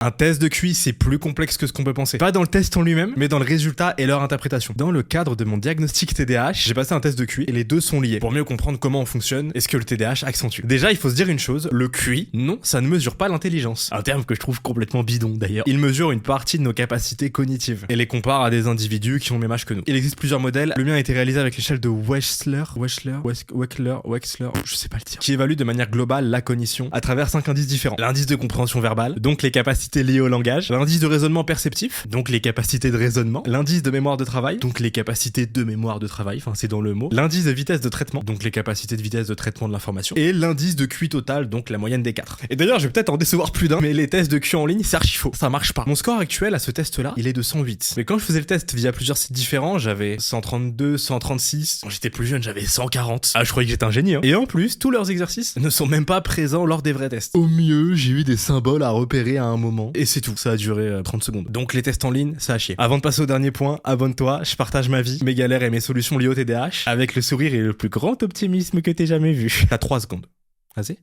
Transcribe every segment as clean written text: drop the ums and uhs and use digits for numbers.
Un test de QI, c'est plus complexe que ce qu'on peut penser. Pas dans le test en lui-même, mais dans le résultat et leur interprétation. Dans le cadre de mon diagnostic TDAH, j'ai passé un test de QI et les deux sont liés pour mieux comprendre comment on fonctionne et ce que le TDAH accentue. Déjà, il faut se dire une chose, le QI, non, ça ne mesure pas l'intelligence. Un terme que je trouve complètement bidon d'ailleurs. Il mesure une partie de nos capacités cognitives et les compare à des individus qui ont le même âge que nous. Il existe plusieurs modèles. Le mien a été réalisé avec l'échelle de Wechsler, je sais pas le dire, qui évalue de manière globale la cognition à travers 5 indices différents. L'indice de compréhension verbale, donc les capacités liées au langage, l'indice de raisonnement perceptif, donc les capacités de raisonnement, l'indice de mémoire de travail, donc les capacités de mémoire de travail, enfin c'est dans le mot, l'indice de vitesse de traitement, donc les capacités de vitesse de traitement de l'information, et l'indice de QI total, donc la moyenne des 4. Et d'ailleurs, je vais peut-être en décevoir plus d'un, mais les tests de QI en ligne, c'est archi faux, ça marche pas. Mon score actuel à ce test-là, il est de 108. Mais quand je faisais le test via plusieurs sites différents, j'avais 132, 136, quand j'étais plus jeune, j'avais 140. Ah, je croyais que j'étais un génie, hein. Et en plus, tous leurs exercices ne sont même pas présents lors des vrais tests. Au mieux, j'ai eu des symboles à repérer à un moment. Et c'est tout, ça a duré 30 secondes. Donc les tests en ligne, ça a chier. Avant de passer au dernier point, abonne-toi, je partage ma vie, mes galères et mes solutions liées au TDAH, avec le sourire et le plus grand optimisme que t'aies jamais vu. T'as 3 secondes. Vas-y.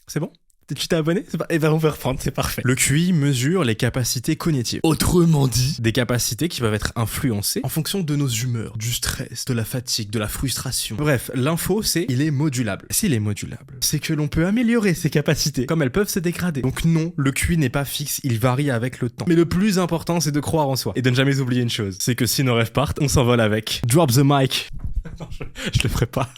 C'est bon ? Tu t'es abonné ? Eh ben on va reprendre, c'est parfait. Le QI mesure les capacités cognitives. Autrement dit, des capacités qui peuvent être influencées en fonction de nos humeurs, du stress, de la fatigue, de la frustration. Bref, l'info c'est il est modulable. S'il est modulable, c'est que l'on peut améliorer ses capacités, comme elles peuvent se dégrader. Donc non, le QI n'est pas fixe, il varie avec le temps. Mais le plus important c'est de croire en soi. Et de ne jamais oublier une chose, c'est que si nos rêves partent, on s'envole avec. Drop the mic. Non, je le ferai pas.